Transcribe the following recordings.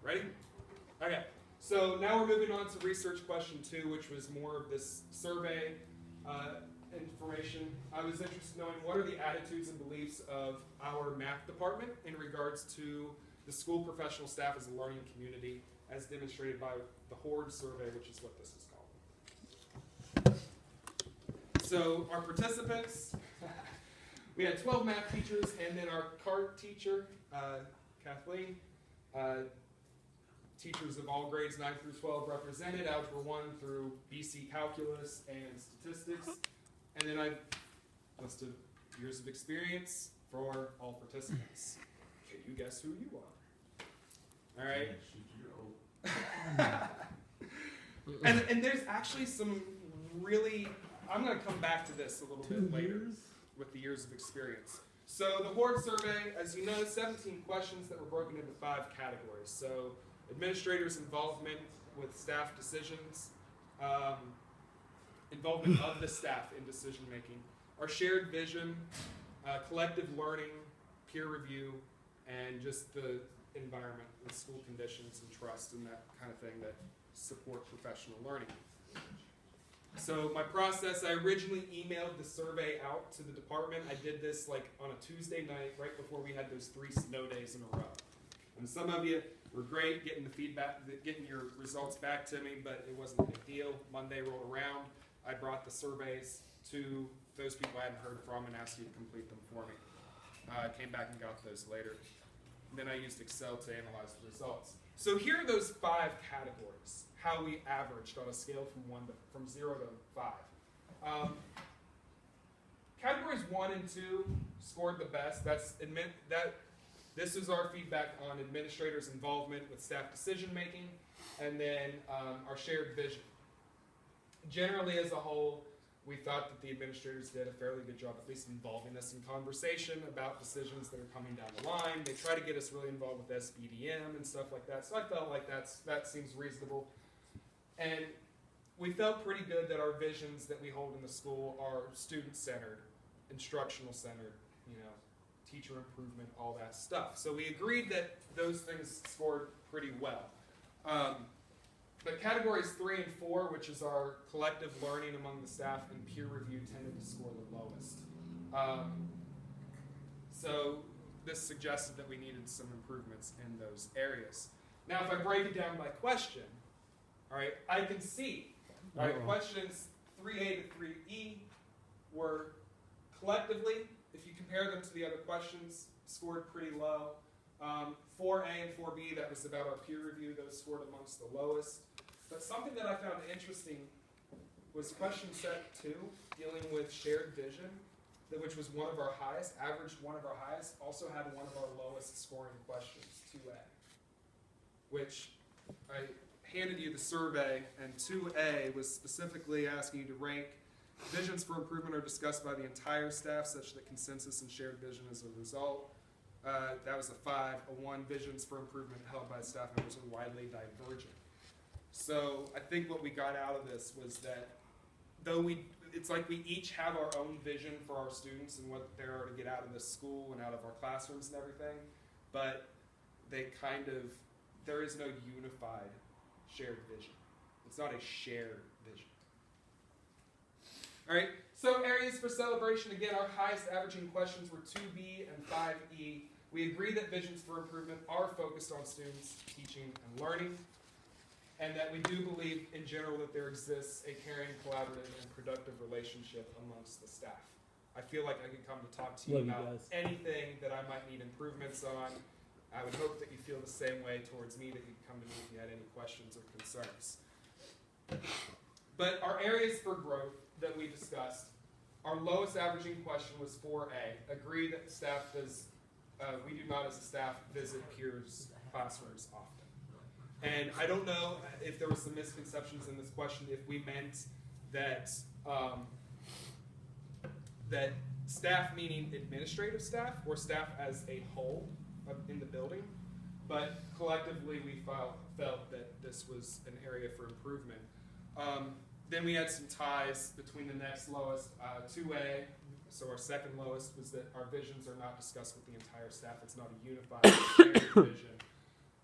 Ready? Okay. So now we're moving on to research question 2, which was more of this survey information. I was interested in knowing what are the attitudes and beliefs of our math department in regards to the school professional staff as a learning community, as demonstrated by the HORD survey, which is what this is called. So our participants, we had 12 math teachers, and then our CART teacher, Kathleen, teachers of all grades 9 through 12 represented, Algebra 1 through BC Calculus and Statistics. And then I listed years of experience for all participants. Can you guess who you are? All right. and there's actually some really, I'm going to come back to this a little bit later with the years of experience. So the HORD survey, as you know, 17 questions that were broken into 5 categories. So administrators' involvement with staff decisions, involvement of the staff in decision making, our shared vision, collective learning, peer review, and just the environment and school conditions and trust and that kind of thing that support professional learning. So my process, I originally emailed the survey out to the department. I did this like on a Tuesday night right before we had those 3 snow days in a row. And some of you were great getting the feedback, getting your results back to me, but it wasn't a big deal. Monday rolled around. I brought the surveys to those people I hadn't heard from and asked you to complete them for me. I came back and got those later. And then I used Excel to analyze the results. So here are those 5 categories, how we averaged on a scale from 0 to 5. Categories 1 and 2 scored the best. This is our feedback on administrators' involvement with staff decision making, and then our shared vision. Generally, as a whole, we thought that the administrators did a fairly good job, at least involving us in conversation about decisions that are coming down the line. They try to get us really involved with SBDM and stuff like that, so I felt like that seems reasonable. And we felt pretty good that our visions that we hold in the school are student-centered, instructional-centered, teacher improvement, all that stuff. So we agreed that those things scored pretty well. But categories 3 and 4, which is our collective learning among the staff and peer review, tended to score the lowest. So this suggested that we needed some improvements in those areas. Now, if I break it down by question, all right, I can see, all right, questions 3A to 3E were collectively, if you compare them to the other questions, scored pretty low. 4A and 4B, that was about our peer review, those scored amongst the lowest. But something that I found interesting was question set 2, dealing with shared vision, which was one of our highest, averaged one of our highest, also had one of our lowest scoring questions, 2A, which I handed you the survey, and 2A was specifically asking you to rank visions for improvement are discussed by the entire staff such that consensus and shared vision is a result. That was a 5. A 1, visions for improvement held by staff members are widely divergent. So I think what we got out of this was that though it's like we each have our own vision for our students and what they are to get out of this school and out of our classrooms and everything, but there is no unified shared vision. It's not a shared vision. All right, so areas for celebration. Again, our highest averaging questions were 2B and 5E. We agree that visions for improvement are focused on students' teaching and learning, and that we do believe in general that there exists a caring, collaborative, and productive relationship amongst the staff. I feel like I could come to talk to you about anything that I might need improvements on. I would hope that you feel the same way towards me, that you'd come to me if you had any questions or concerns. But our areas for growth that we discussed, our lowest averaging question was 4A. Agree that staff we do not as a staff visit peers' classrooms often. And I don't know if there were some misconceptions in this question, if we meant that that staff meaning administrative staff or staff as a whole in the building, but collectively we felt that this was an area for improvement. Then we had some ties between the next lowest, 2A, so our second lowest was that our visions are not discussed with the entire staff. It's not a unified shared vision.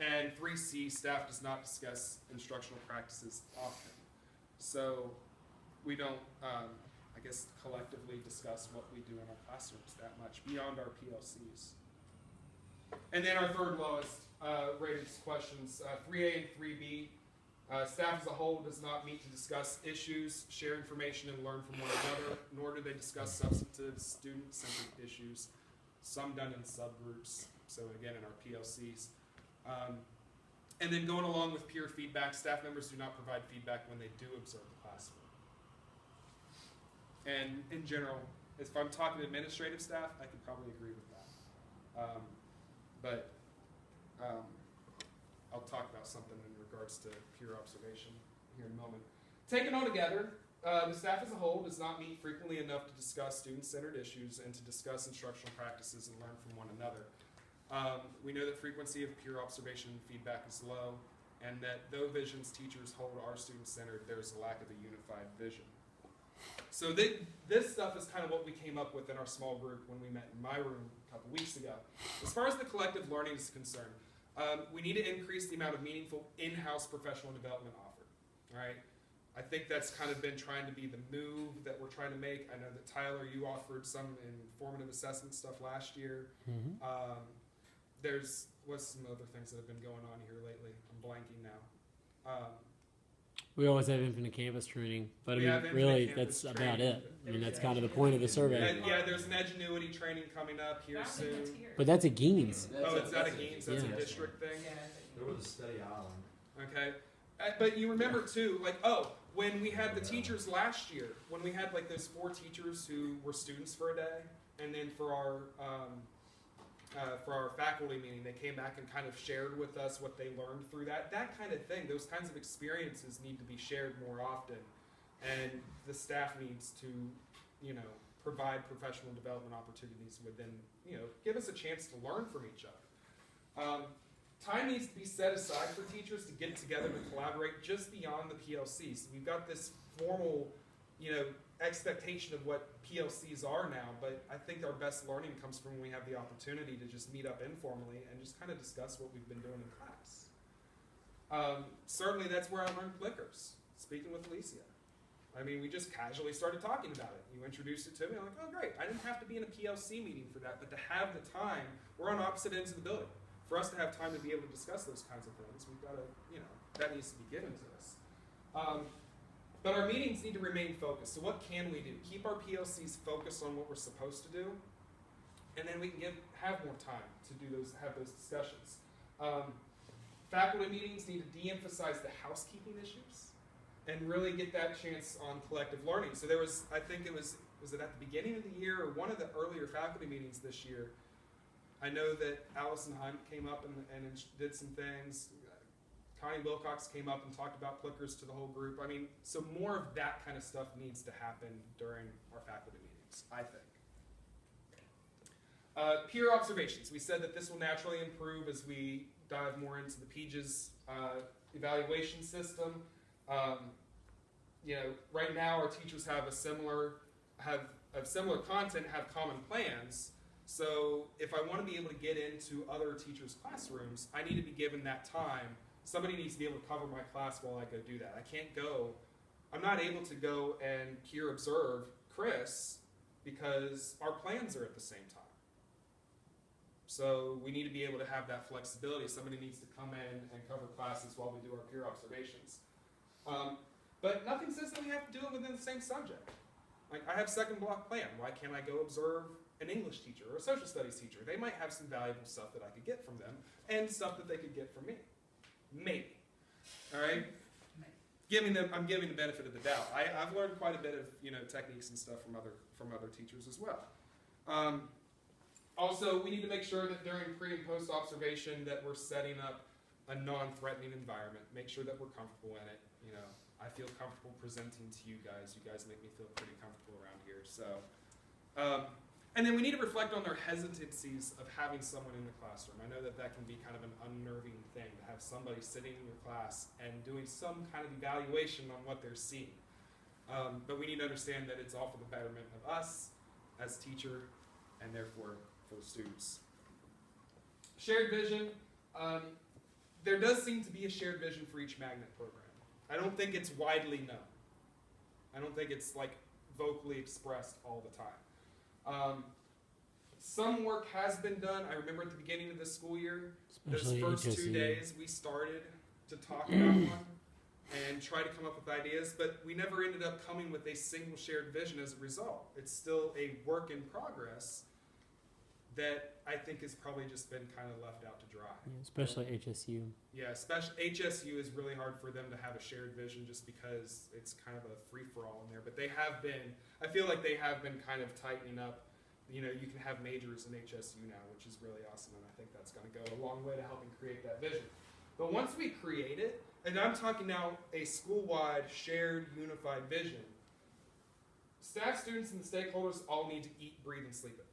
And 3C, staff does not discuss instructional practices often. So we don't, I guess, collectively discuss what we do in our classrooms that much beyond our PLCs. And then our third lowest rated questions, 3A and 3B. Staff as a whole does not meet to discuss issues, share information, and learn from one another, nor do they discuss substantive, student-centered issues, some done in subgroups, so again in our PLCs. And then going along with peer feedback, staff members do not provide feedback when they do observe the classroom. And in general, if I'm talking to administrative staff, I could probably agree with that. I'll talk about something in regards to peer observation here in a moment. Taken all together, the staff as a whole does not meet frequently enough to discuss student-centered issues and to discuss instructional practices and learn from one another. We know that frequency of peer observation and feedback is low, and that though visions teachers hold are student-centered, there's a lack of a unified vision. So this stuff is kind of what we came up with in our small group when we met in my room a couple weeks ago. As far as the collective learning is concerned, we need to increase the amount of meaningful in-house professional development offered. All right, I think that's kind of been trying to be the move that we're trying to make. I know that Tyler, you offered some informative assessment stuff last year. Mm-hmm. There's some other things that have been going on here lately. I'm blanking now. We always have Infinite Campus training, but I mean, really, that's about it. I mean, that's kind of the point of the survey. Yeah, there's an Edgenuity training coming up here soon. But that's a Gaines. Oh, is that a Gaines? That's a district thing? There was a study island. Okay. But you remember too, like, when we had the teachers last year, when we had like those 4 teachers who were students for a day, and then for our faculty meeting, they came back and kind of shared with us what they learned through that kind of thing. Those kinds of experiences need to be shared more often, and the staff needs to, provide professional development opportunities within, give us a chance to learn from each other. Time needs to be set aside for teachers to get together to collaborate just beyond the PLCs. We've got this formal, expectation of what PLCs are now, but I think our best learning comes from when we have the opportunity to just meet up informally and just kind of discuss what we've been doing in class. Certainly that's where I learned Plickers, speaking with Alicia. I mean, we just casually started talking about it. You introduced it to me, I'm like, oh great, I didn't have to be in a PLC meeting for that, but to have the time, we're on opposite ends of the building. For us to have time to be able to discuss those kinds of things, we've got to, that needs to be given to us. But our meetings need to remain focused. So what can we do? Keep our PLCs focused on what we're supposed to do, and then we can have more time to have those discussions. Faculty meetings need to de-emphasize the housekeeping issues and really get that chance on collective learning. So there was, I think it was it at the beginning of the year or one of the earlier faculty meetings this year, I know that Allison Hunt came up and did some things. Connie Wilcox came up and talked about Plickers to the whole group. I mean, so more of that kind of stuff needs to happen during our faculty meetings, I think. Peer observations. We said that this will naturally improve as we dive more into the PGES evaluation system. Right now our teachers have similar content, have common plans. So if I want to be able to get into other teachers' classrooms, I need to be given that time. Somebody needs to be able to cover my class while I go do that. I'm not able to go and peer observe Chris because our plans are at the same time. So we need to be able to have that flexibility. Somebody needs to come in and cover classes while we do our peer observations. But nothing says that we have to do it within the same subject. Like, I have second block plan. Why can't I go observe an English teacher or a social studies teacher? They might have some valuable stuff that I could get from them and stuff that they could get from me. Maybe. All right? I'm giving the benefit of the doubt. I've learned quite a bit of techniques and stuff from other teachers as well. Also, we need to make sure that during pre and post observation that we're setting up a non-threatening environment. Make sure that we're comfortable in it. I feel comfortable presenting to you guys. You guys make me feel pretty comfortable around here. So, and then we need to reflect on their hesitancies of having someone in the classroom. I know that can be kind of an unnerving thing to have somebody sitting in your class and doing some kind of evaluation on what they're seeing. But we need to understand that it's all for the betterment of us as teacher and therefore for the students. Shared vision. there does seem to be a shared vision for each magnet program. I don't think it's widely known. I don't think it's like vocally expressed all the time. Some work has been done. I remember at the beginning of the school year, Especially those first 2 HSU. days, we started to talk about one and try to come up with ideas, but we never ended up coming with a single shared vision as a result. It's still a work in progress that I think has probably just been kind of left out to dry. Yeah, especially HSU. Yeah, especially HSU is really hard for them to have a shared vision just because it's kind of a free-for-all in there. But they have been, I feel like they have been kind of tightening up. You know, you can have majors in HSU now, which is really awesome, and I think that's going to go a long way to helping create that vision. But once we create it, and I'm talking now a school-wide, shared, unified vision, staff, students, and the stakeholders all need to eat, breathe, and sleep it.